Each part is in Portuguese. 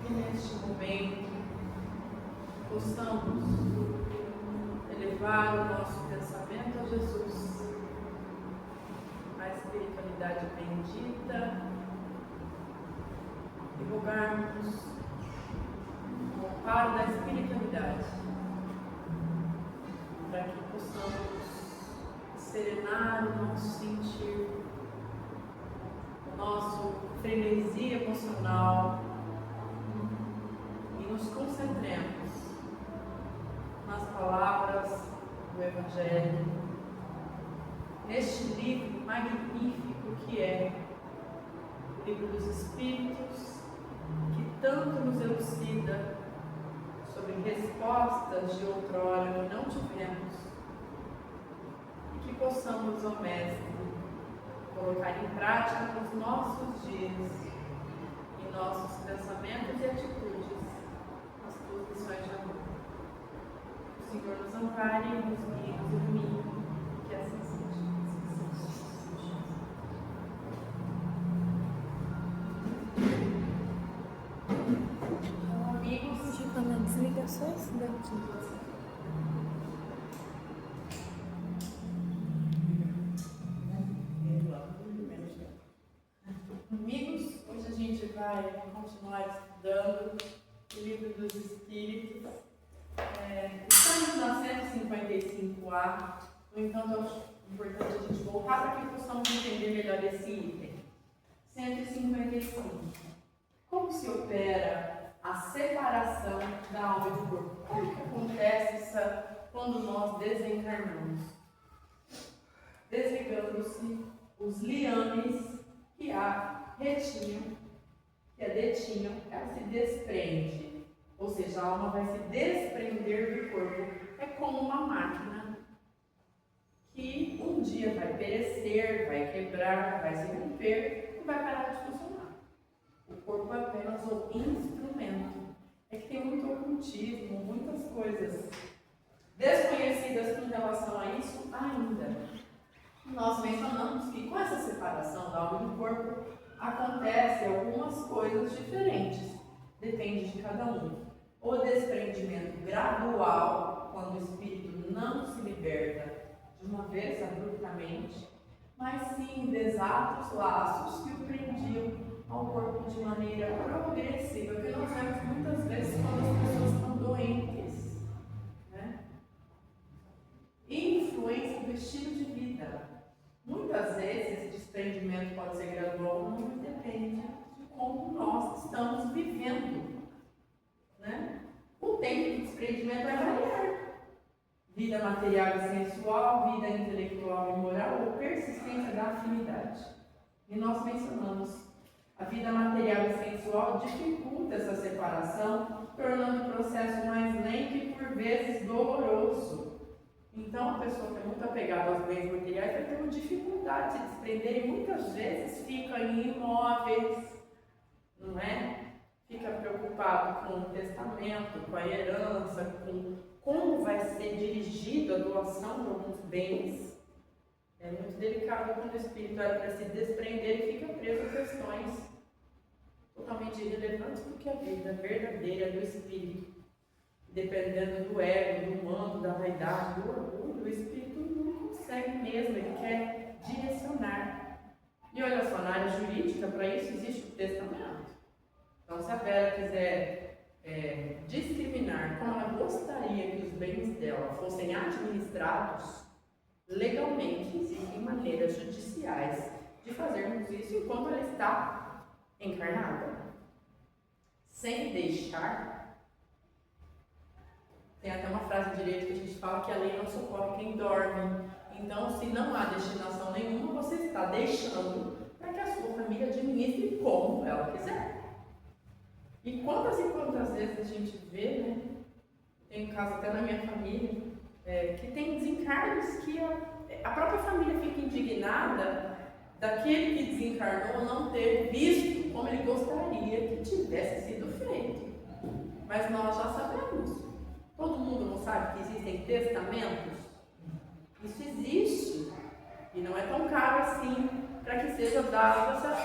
que neste momento possamos elevar o nosso pensamento a Jesus, a espiritualidade bendita, e rogarmos o amparo da espiritualidade, para que possamos serenar o nosso sentir, o nosso frenesi emocional, e nos concentremos nas palavras do Evangelho, neste livro magnífico que é o Livro dos Espíritos, que tanto nos elucida sobre respostas de outrora que não tivemos, e que possamos, ó Mestre, colocar em prática nos nossos dias, em nossos pensamentos e atitudes, as tuas lições de amor. O Senhor nos ampare, nos guie, nos ilumine, que assim seja. As ligações daqui. Amigos, hoje a gente vai continuar estudando o Livro dos Espíritos. Estamos na 155A, no entanto, eu acho importante a gente voltar para que possamos entender melhor esse item. 155. Como se opera a separação da alma e do corpo? Como que acontece quando nós desencarnamos? Desligando-se os liames que a retinham, que a detinham, ela se desprende. Ou seja, a alma vai se desprender do corpo. É como uma máquina que um dia vai perecer, vai quebrar, vai se romper e vai parar de funcionar. O corpo é apenas o instrumento. É que tem muito ocultismo, muitas coisas desconhecidas com relação a isso ainda. Nós mencionamos que com essa separação da alma e do corpo acontece algumas coisas diferentes. Depende de cada um. O desprendimento gradual, quando o espírito não se liberta de uma vez abruptamente, mas sim desatos laços que o prendiam ao corpo de maneira progressiva, que nós vemos muitas vezes quando as pessoas estão doentes, né? E influência do estilo de vida. Muitas vezes esse desprendimento pode ser gradual ou não, depende de como nós estamos vivendo, né? O tempo de desprendimento vai variar. Vida material e sensual, vida intelectual e moral, ou persistência da afinidade. E nós mencionamos a vida material e sensual dificulta essa separação, tornando o processo mais lento e por vezes doloroso. Então, a pessoa que é muito apegada aos bens materiais vai ter uma dificuldade de se desprender e muitas vezes fica em imóveis, não é? Fica preocupado com o testamento, com a herança, com como vai ser dirigida a doação de alguns bens. É muito delicado quando o espírito era para se desprender e fica preso a questões totalmente irrelevantes, porque a vida verdadeira do espírito, dependendo do ego, do humano, da vaidade, do orgulho, o espírito não consegue mesmo, ele quer direcionar. E olha só, na área jurídica, para isso existe o testamento. Então, se a Vera quiser discriminar como ela gostaria que os bens dela fossem administrados, legalmente existem maneiras judiciais de fazermos isso enquanto ela está encarnada, sem deixar. Tem até uma frase de direito que a gente fala que a lei não socorre quem dorme. Então, se não há destinação nenhuma, você está deixando para que a sua família administre como ela quiser. E quantas vezes a gente vê, né? Tem um caso até na minha família, que tem desencarnes que a própria família fica indignada daquele que desencarnou não ter visto como ele gostaria que tivesse sido feito. Mas nós já sabemos. Todo mundo não sabe que existem testamentos? Isso existe. E não é tão caro assim para que seja dada essa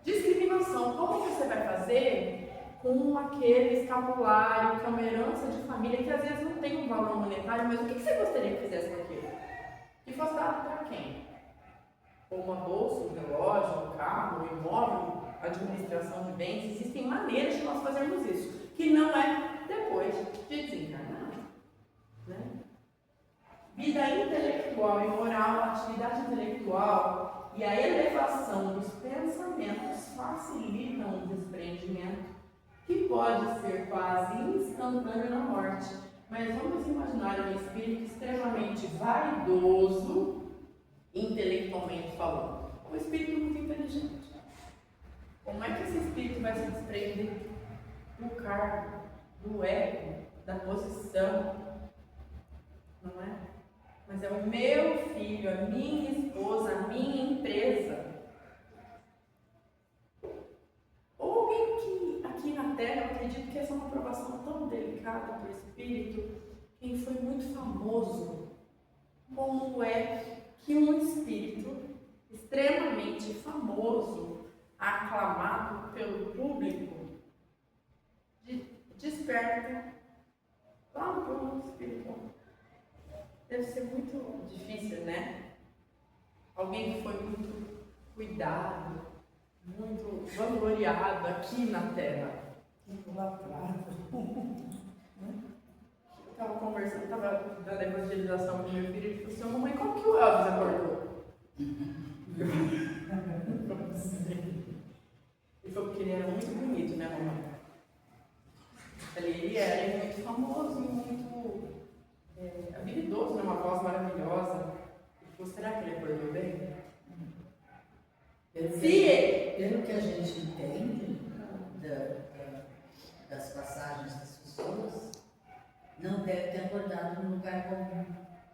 discriminação. Como você vai fazer com aquele escapulário, que é uma herança de família, que às vezes não tem um valor monetário, mas o que você gostaria que fizesse com aquilo? Que fosse dado para quem? Ou uma bolsa, um relógio, um carro, um imóvel, administração de bens. Existem maneiras de nós fazermos isso, que não é depois de desencarnar. Né? Vida intelectual e moral, atividade intelectual e a elevação dos pensamentos facilitam o desprendimento, que pode ser quase instantâneo na morte. Mas vamos imaginar um espírito extremamente vaidoso, intelectualmente falando. Um espírito muito inteligente. Como é que esse espírito vai se desprender do cargo, do ego, da posição? Não é? Mas é o meu filho, a minha esposa, a minha empresa. Ou alguém que aqui na Terra, eu acredito que essa é uma provação tão delicada para o espírito, quem foi muito famoso, como é que um espírito extremamente famoso, aclamado pelo público, desperta lá no plano espiritual. Deve ser muito difícil, né? Alguém que foi muito cuidado, muito vangloriado aqui na Terra. Eu estava conversando, estava dando a evangelização com meu filho, ele falou assim: mamãe, como que o Elvis acordou? Ele falou que ele era muito bonito, né, mamãe? Eu falei, ele era muito famoso e muito habilidoso, né? Uma voz maravilhosa. Ele falou, será que ele acordou bem? Pelo que a gente entende das passagens das pessoas, não deve ter acordado num lugar comum,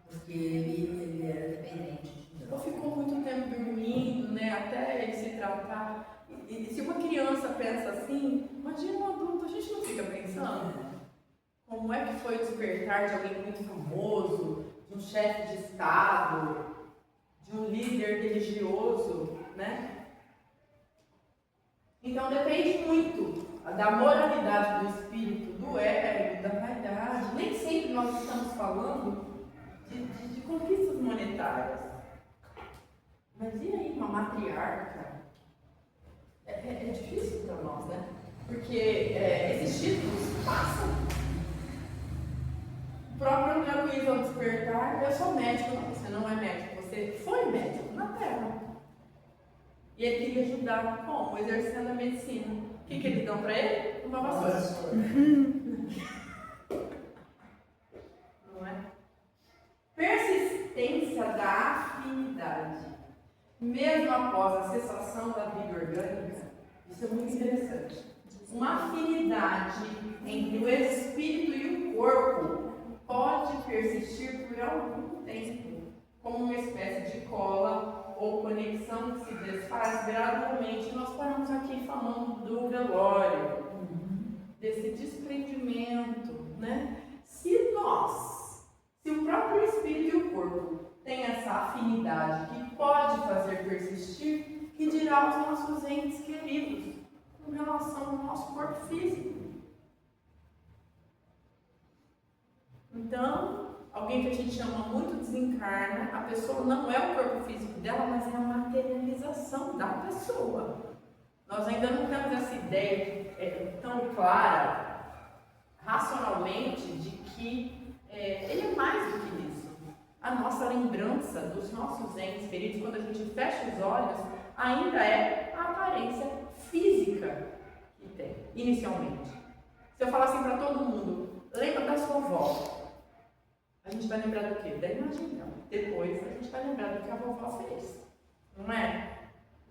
porque ele era dependente de Ou ficou muito tempo dormindo, né? Até ele se tratar. E se uma criança pensa assim, imagina um adulto, a gente não fica pensando como é que foi o despertar de alguém muito famoso, de um chefe de Estado, de um líder religioso, né? Então depende muito da moralidade do espírito, do ego, da vaidade. Nem sempre nós estamos falando de conquistas monetárias. Mas e aí, uma matriarca? É difícil para nós, né? Porque esses títulos passam. O próprio André Luiz, ao despertar, eu sou médico. Não, você não é médico, você foi médico na Terra. E ele queria ajudar, como? Exercendo a medicina. O que eles dão para ele? Uma vassoura. Não é? Persistência da afinidade. Mesmo após a cessação da vida orgânica, isso é muito interessante. Uma afinidade entre o espírito e o corpo pode persistir por algum tempo, como uma espécie de cola ou conexão que se desfaz gradualmente. Nós paramos aqui falando do velório, desse desprendimento, né? Se o próprio espírito e o corpo têm essa afinidade que pode fazer persistir, que dirá aos nossos entes queridos com relação ao nosso corpo físico. Então, alguém que a gente chama muito desencarna, a pessoa não é o corpo físico dela, mas é a materialização da pessoa. Nós ainda não temos essa ideia tão clara, racionalmente, de que ele é mais do que isso. A nossa lembrança dos nossos entes queridos, quando a gente fecha os olhos, ainda é a aparência física que tem, inicialmente. Se eu falar assim para todo mundo, lembra da sua avó, a gente vai lembrar do quê? Da imagem dela. Depois a gente vai lembrar do que a vovó fez. Não é?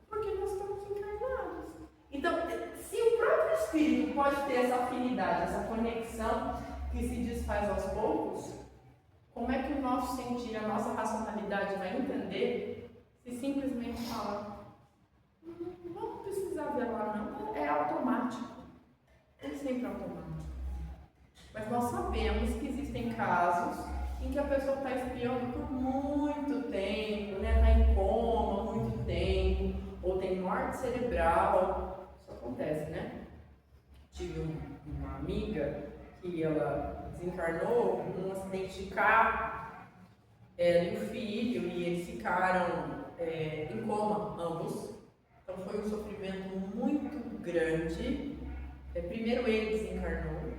Porque nós estamos encarnados. Então, se o próprio espírito pode ter essa afinidade, essa conexão que se desfaz aos poucos, como é que o nosso sentir, a nossa racionalidade vai entender se simplesmente fala, não precisa ver lá não, é automático. É sempre automático. Mas nós sabemos que existem casos em que a pessoa está espiando por muito tempo, né? Está em coma há muito tempo, ou tem morte cerebral. Isso acontece, né? tive uma amiga que ela desencarnou num acidente de carro, ela e o filho, e eles ficaram em coma, ambos. Então foi um sofrimento muito grande. Primeiro ele desencarnou,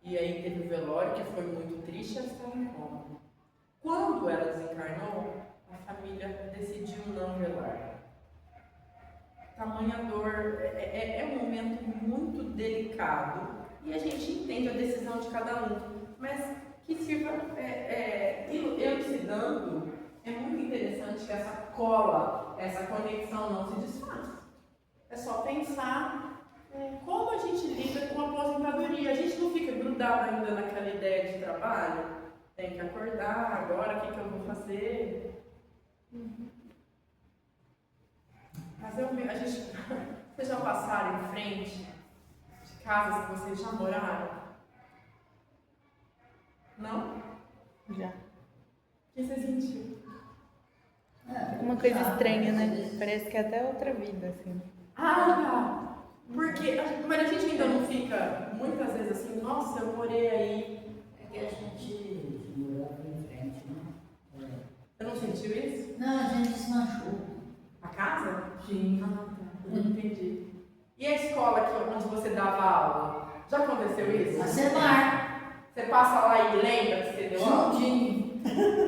e aí teve o velório, que foi muito triste, ela estava em coma. Quando ela desencarnou, a família decidiu não velar. Tamanha dor, é um momento muito delicado, e a gente entende a decisão de cada um, mas que sirva elucidando. É muito interessante que essa cola, essa conexão não se desfaça. É só pensar como a gente lida com a aposentadoria. A gente não fica grudado ainda naquela ideia de trabalho. Tem que acordar, agora o que eu vou fazer? Mas vocês já passaram em frente de casas que vocês já moraram? Não? Já. O que você sentiu? Uma coisa estranha, né? Parece que é até outra vida, assim. Ah, porque mas a gente ainda não fica muitas vezes assim, nossa, eu morei aí. É que a gente morava em frente, não? Você não sentiu isso? Não, a gente desmanchou. A casa? Sim. Ah, tá. Eu não entendi. E a escola onde você dava aula? Já aconteceu isso? A Semar. Você passa lá e lembra que você deu aula? Juntinho.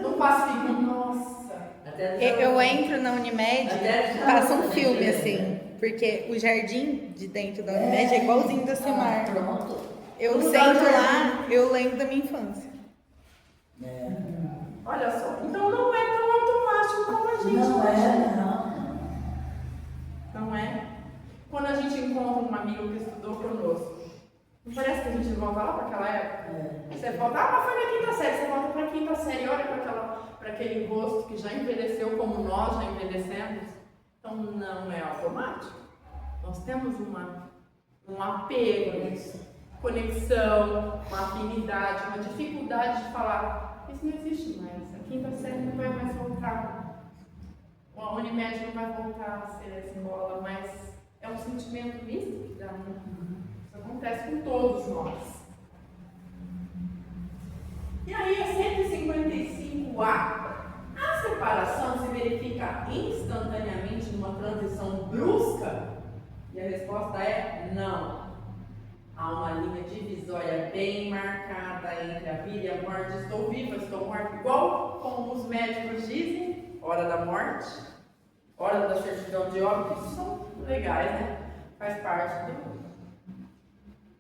Não passa e fica, nossa. Eu entro na Unimed, Até passa um já- filme, assim. Porque o jardim de dentro da Unimed é igualzinho da Semar. Pronto. Eu Tudo sento da lá, eu lembro da minha infância. Olha só, então não é tão automático como a gente Não imagina. não. Não é? Quando a gente encontra um amigo que estudou conosco, não parece que a gente volta lá para aquela época? Você volta, mas foi na quinta série, você volta para a quinta série, olha para aquele rosto que já envelheceu como nós já envelhecemos. Então não é automático. Nós temos um apego, conexão, uma afinidade, uma dificuldade de falar, isso não existe mais, a quinta série não vai mais voltar. A Unimed não vai voltar a ser a escola, mas é um sentimento misto que dá. Isso acontece com todos nós. E aí, a 155A. A separação se verifica instantaneamente numa transição brusca? E a resposta é não. Há uma linha divisória bem marcada entre a vida e a morte. Estou viva, estou morta. Igual como os médicos dizem, hora da morte, hora da certidão de óbito. Isso são legais, né? Faz parte do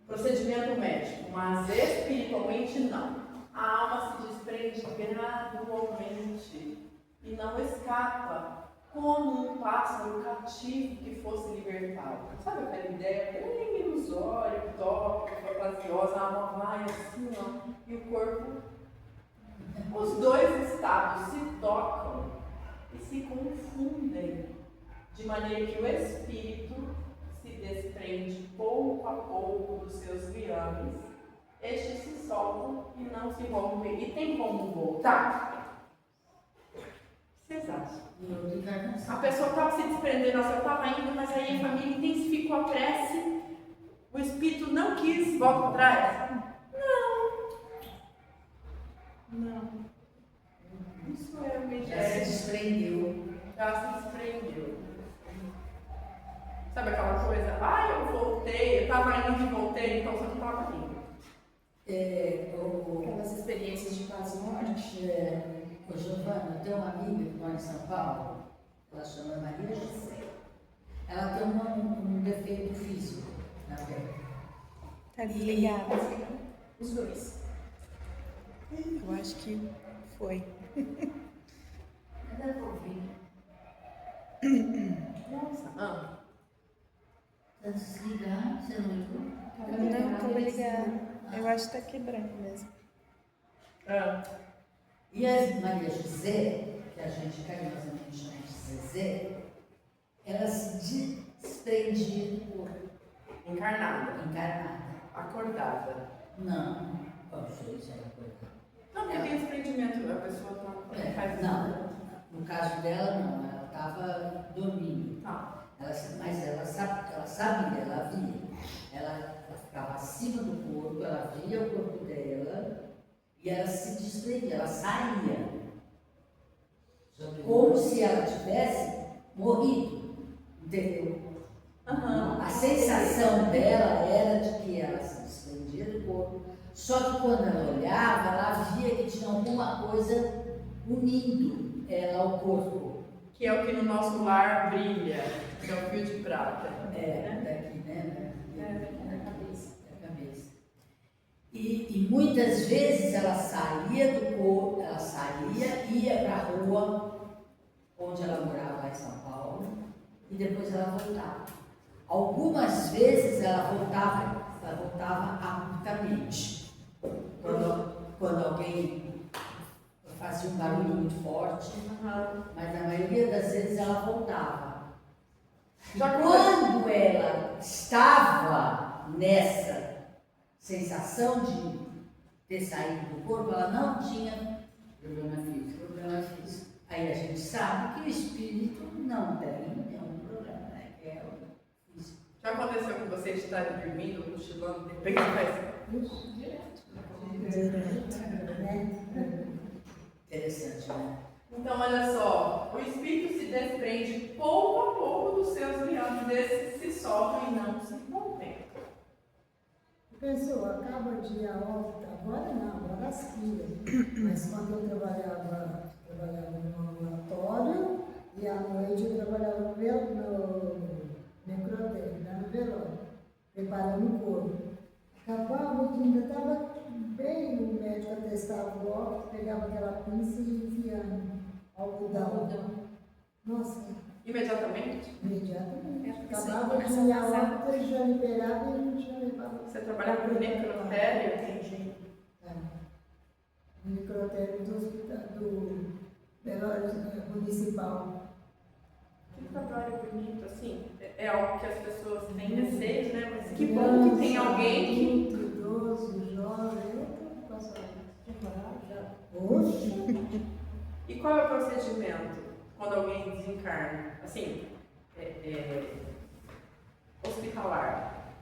procedimento médico. Mas espiritualmente não. A alma se desprende gradualmente e não escapa como um pássaro cativo que fosse libertado. Sabe aquela ideia bem ilusória, utópica, fantasiosa, a alma vai assim, ó, e o corpo. Os dois estados se tocam e se confundem, de maneira que o espírito se desprende pouco a pouco dos seus liames. Estes se soltam e não se rompem. E tem como voltar? O que vocês acham? A pessoa estava se desprendendo, ela estava indo, mas aí a família intensificou a prece. O espírito não quis voltar atrás? Não. Isso é uma Já ideia. se desprendeu. Já se desprendeu. Sabe aquela coisa? Ah, eu voltei, eu estava indo e voltei, então você não estava indo. Aquelas experiências de quase morte. Ô Giovana, eu tenho uma amiga que mora em São Paulo, ela chama Maria José. Ela tem um defeito físico na perna. Tá desligada. Os dois. Eu acho que foi. Ela é ouvir. Nossa. Tá desligado, você não ligou? Não, tô ligada. Eu acho que tá quebrando mesmo. E a Maria José, que a gente carinhosamente chama de Zezé, ela se desprendia do corpo. Encarnada. Encarnada. Acordada. Não, qual foi isso? Ela acordada. Não, porque tem desprendimento, a pessoa faz. Não, no caso dela não, ela estava dormindo. Tá. Mas ela sabia, ela via. Ela via o corpo dela e ela se desprendia, ela saía. Como se ela tivesse morrido, entendeu? A sensação dela era de que ela se desprendia do corpo, só que quando ela olhava, ela via que tinha alguma coisa unindo ela ao corpo. Que é o que no nosso lar brilha, que é o fio de prata. Daqui, né? Na cabeça. Da cabeça. E muitas vezes ela saía do corpo, ela saía, ia para a rua onde ela morava lá em São Paulo e depois ela voltava. Algumas vezes ela voltava abruptamente. Quando alguém fazia um barulho muito forte, mas na maioria das vezes ela voltava. Quando ela estava nessa sensação de ter saído do corpo, ela não tinha problema físico. Aí a gente sabe que o espírito não tem nenhum problema, né? Que é o físico. Já aconteceu com você de estar dormindo, cochilando, de repente faz... Interessante, né? Então, olha só, o espírito se desprende pouco a pouco dos seus liames, desses se soltam e não se rompem. Pessoa, acaba de a óbito, agora não, agora as filhas. Mas quando eu trabalhava no ambulatório e à noite eu trabalhava no necrotério, lá no velório, preparando o corpo. Acabava que ainda estava bem, o médico atestava o óbito, pegava aquela pinça e enfiando algodão. Nossa, Imediatamente? imediatamente. É, Acabava você de a começa a óbito, ele já liberava e a gente já levava. Você trabalhava no necrotério? No necrotério do hospital, do velório municipal. Que trabalho bonito, assim. É algo que as pessoas têm receio, né? Mas que bom que tem alguém que... Adulto, idoso, jovem, eu estou passando. Poxa! E qual é o procedimento quando alguém desencarna? Assim, hospitalar.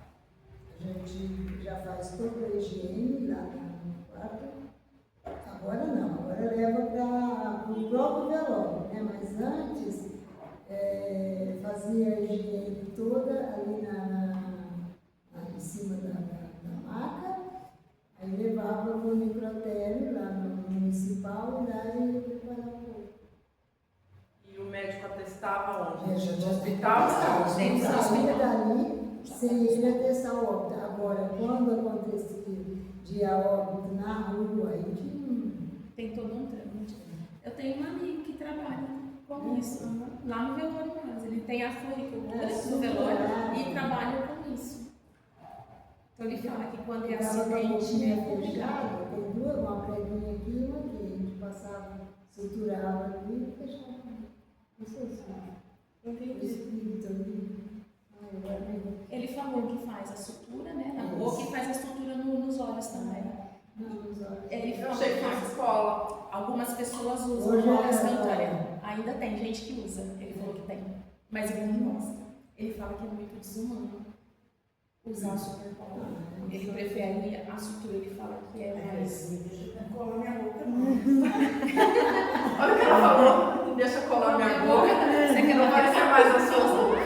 A gente já faz toda a higiene lá no quarto. Agora não, agora leva para o próprio velório, né? Mas antes fazia a higiene toda ali em cima da maca, aí levava para o necrotério lá no municipal e lá ia preparar o corpo. E o médico atestava onde? A gente No hospital? Dentro Dentro do saía hospital. dali sem ele atestar o óbito. Agora, quando acontecia de a óbito na rua, aí Tem todo um trâmite. Eu tenho um amigo que trabalha com isso, lá no velório mesmo. Ele tem a floricultura no velório e trabalha com isso. Então ele fala que quando é ficava com a acidente boquinha é complicado. fechada, tem duas, uma preguinha aqui e uma aqui. A gente passava, suturava ali e fechava. Isso assim. O Entendi. espírito ali. Ai, agora me- Ele falou que faz a sutura, né, na boca e faz a sutura nos olhos também. Não, os olhos. Ele Eu falou achei que que fosse escola. algumas pessoas usam Hoje óleo é instantâneo. Ainda tem gente que usa. Ele falou que tem. Mas ele não gosta. Ele fala que é muito desumano usar a super cola. Ele prefere a sutura. Ele fala que é mais... Cola minha boca. Olha o que ela falou. Deixa eu colar minha boca. Você quer Não vai ser mais a sua boca?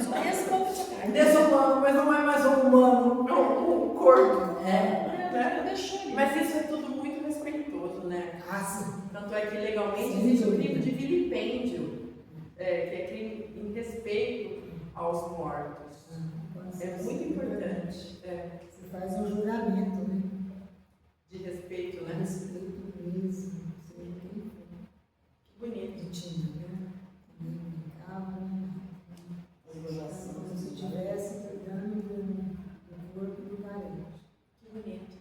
Só esse pouco de carne. Desse humano, mas não é mais um humano. É um corpo. Deixa ele. Mas isso é tudo muito respeitoso, né? Ah, sim. Tanto é que legalmente Sim. existe um crime de vilipêndio, que é crime em respeito aos mortos. É muito importante. Você faz um juramento, né? De respeito, né? Respeito mesmo. Não sei quem foi. Que bonito. Que tinha, né? Nem brincava, né? Como se estivesse cuidando do corpo do parente. Que bonito.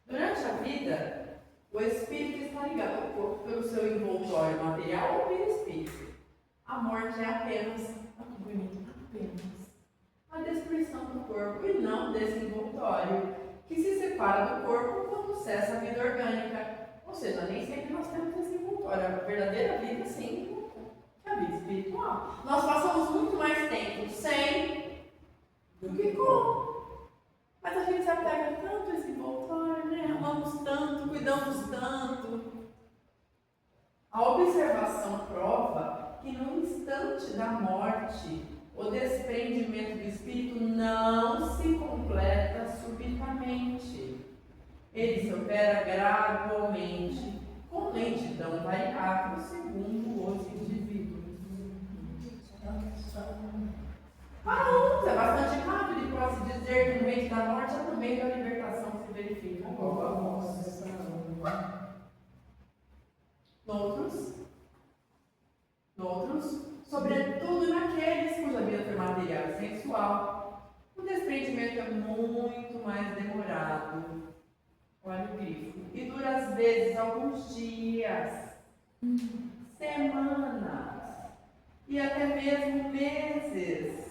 Durante a vida, o espírito está ligado ao corpo pelo seu envoltório material ou perispírito. A morte é apenas, que bonito, apenas a destruição do corpo e não desse envoltório, que se separa do corpo quando cessa a vida orgânica. Ou seja, nem sempre nós temos esse envoltório. A verdadeira vida sempre é a vida espiritual. Nós passamos muito mais tempo sem do que com. Mas a gente se apega tanto a esse voltar, né? Amamos tanto, cuidamos tanto. A observação prova que no instante da morte, o desprendimento do espírito não se completa subitamente. Ele se opera gradualmente, com lentidão variável segundo os indivíduos. Para uns é bastante rápido e pode dizer que no meio da morte é no meio da libertação que se verifica. Noutros, sobretudo naqueles cuja vida foi material e sensual, o desprendimento é muito mais demorado. Olha o grifo. E dura às vezes alguns dias, semanas e até mesmo meses,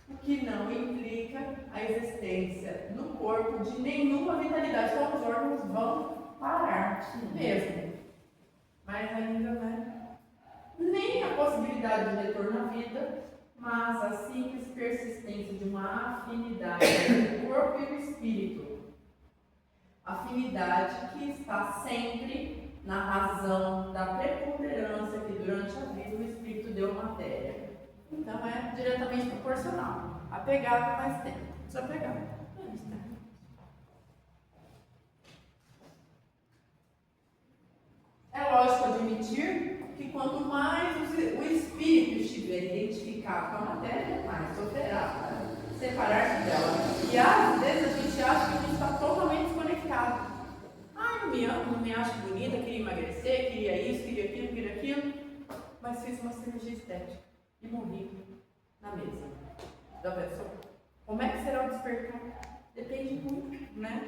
o que não implica a existência no corpo de nenhuma vitalidade. Então os órgãos vão parar mesmo. Mas ainda, né? Nem a possibilidade de retorno à vida, mas a simples persistência de uma afinidade entre o corpo e o espírito. Afinidade que está sempre na razão da preponderância que durante a vida o espírito deu à matéria. Então é diretamente proporcional. Apegado mais tempo, desapegado menos tempo. É lógico admitir que quanto mais o espírito estiver identificado com a matéria, mais sofrerá separar-se dela. E às vezes a gente acha que a gente está totalmente desconectado. Não me amo, não me acho bonita, queria emagrecer, queria isso, queria aquilo, mas fiz uma cirurgia estética e morri na mesa. Já pensou? Como é que será o despertar? Depende muito, né?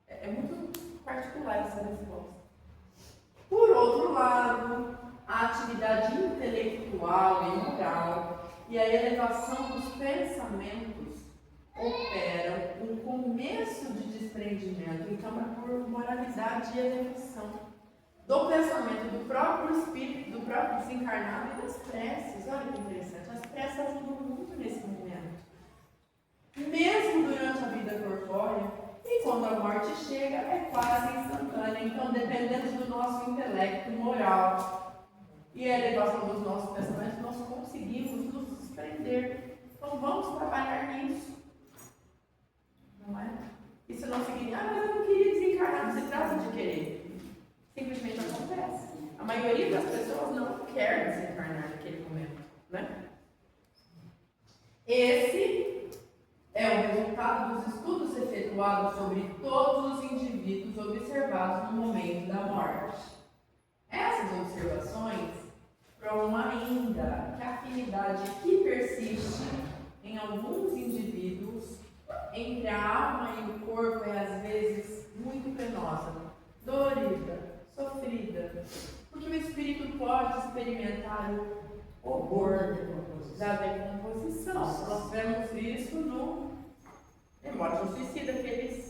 É muito particular essa resposta. Por outro lado, a atividade intelectual e moral e a elevação dos pensamentos operam um começo de desprendimento, então é por moralidade e elevação do pensamento do próprio espírito, do próprio desencarnado e das preces. Olha que interessante, as preces ajudam muito nesse momento. Mesmo durante a vida corpórea, e quando a morte chega, é quase instantânea. Então, dependendo do nosso intelecto moral e a elevação dos nossos pensamentos, nós conseguimos nos desprender. Então, vamos trabalhar nisso. Não é? Isso não significa, mas eu não queria desencarnar, não se trata de querer. Simplesmente acontece. A maioria das pessoas não quer desencarnar naquele momento, né? Esse é o resultado dos estudos efetuados sobre todos os indivíduos observados no momento da morte. Essas observações provam ainda que a afinidade que persiste em alguns indivíduos entre a alma e o corpo é às vezes muito penosa, dolorida, sofrida, porque o espírito pode experimentar o horror da decomposição. Nós vemos isso no Morte no Suicida, que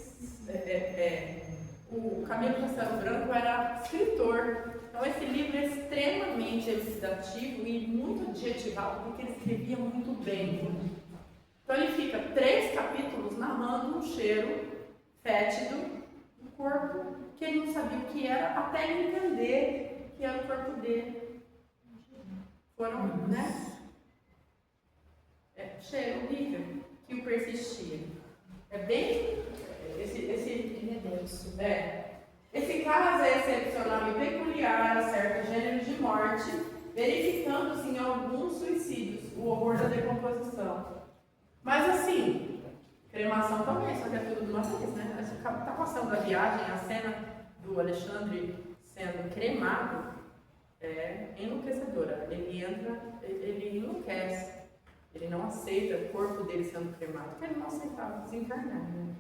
o Camilo Castelo Branco era escritor. Então esse livro é extremamente elucidativo e muito adjetivado, porque ele escrevia muito bem. Então ele fica 3 capítulos narrando um cheiro fétido do corpo, que ele não sabia o que era, até ele entender que era o corpo dele. Foram, né? Cheiro horrível que o persistia. É bem. Esse caso é excepcional e peculiar a certos gêneros de morte, verificando-se em alguns suicídios o horror da decomposição. Mas assim, cremação também, só que é tudo de uma vez, né? Está passando a viagem, a cena do Alexandre sendo cremado é enlouquecedora. Ele entra, ele enlouquece. Ele não aceita o corpo dele sendo cremado, porque ele não aceitava desencarnar, né?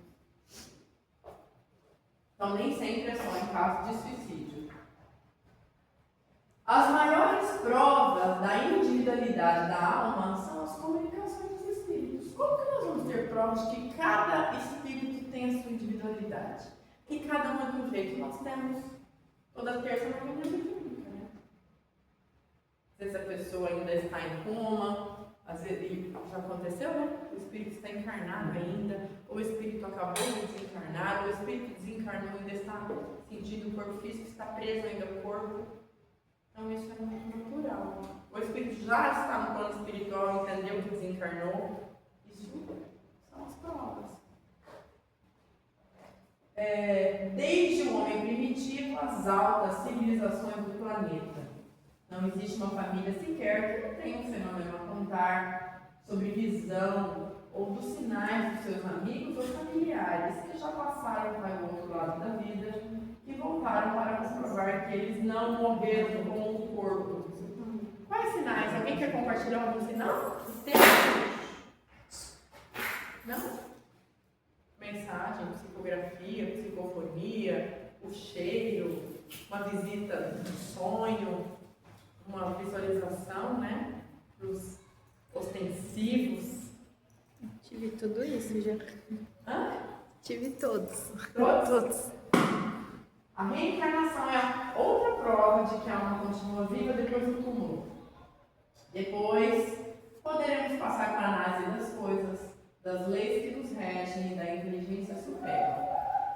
Então, nem sempre é só em caso de suicídio. As maiores provas da individualidade da alma são as comunicações dos espíritos. Como que nós vamos ter provas de que cada espírito tem a sua individualidade? Que cada um é de um jeito. Nós temos toda terça uma reunião mediúnica, né? Às vezes a pessoa ainda está em coma, Às vezes, já aconteceu, né? O espírito está encarnado ainda, ou o espírito acabou de desencarnar, ou o espírito desencarnou e ainda está sentindo o corpo físico, está preso ainda ao corpo. Então isso é muito natural. O espírito já está no plano espiritual, entendeu que desencarnou. Isso são as provas. Desde o homem primitivo às altas civilizações do planeta, não existe uma família sequer que não tenha um fenômeno a contar sobre visão ou dos sinais dos seus amigos ou familiares que já passaram para o outro lado da vida, que voltaram para comprovar que eles não morreram com o corpo. Quais sinais? Alguém quer compartilhar algum sinal? Não? Mensagem, psicografia, psicofonia, o cheiro, uma visita, um sonho, uma visualização, né? Dos ostensivos. Tive tudo isso já. Hã? Tive todos. Todos? A reencarnação é a outra prova de que a alma continua viva depois do túmulo. Depois, poderemos passar para a análise das coisas, das leis que nos regem e da inteligência suprema,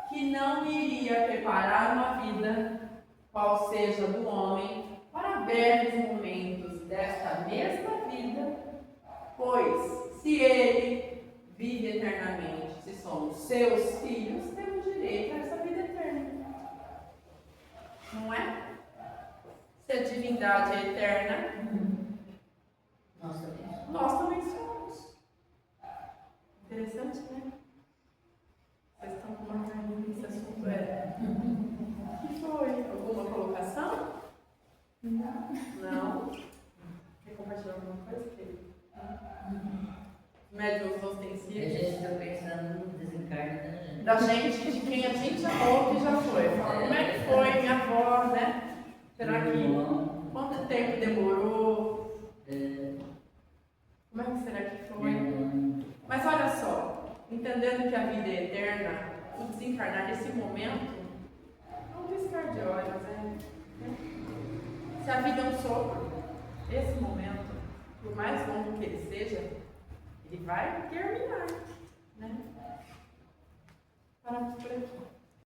que não iria preparar uma vida, qual seja do homem, para breves momentos desta mesma vida, pois, se ele vive eternamente, se somos seus filhos, temos direito a essa vida eterna. Não é? Se a divindade é eterna, nós também somos. Interessante, né? Vocês estão com uma carinha nesse assunto, O que foi? Alguma colocação? Não? Quer compartilhar alguma coisa, querido? Médiuns ostensivos? A gente está pensando no desencarne Da gente, de quem a gente amou, que já foi. Fala, como é que foi minha avó, né? Será que... Quanto tempo demorou? Como é que será que foi? Mas olha só, entendendo que a vida é eterna, o desencarnar nesse momento é um piscar de olhos, né? Se a vida é um sopro, esse momento, por mais longo que ele seja, ele vai terminar, né? Paramos por aqui.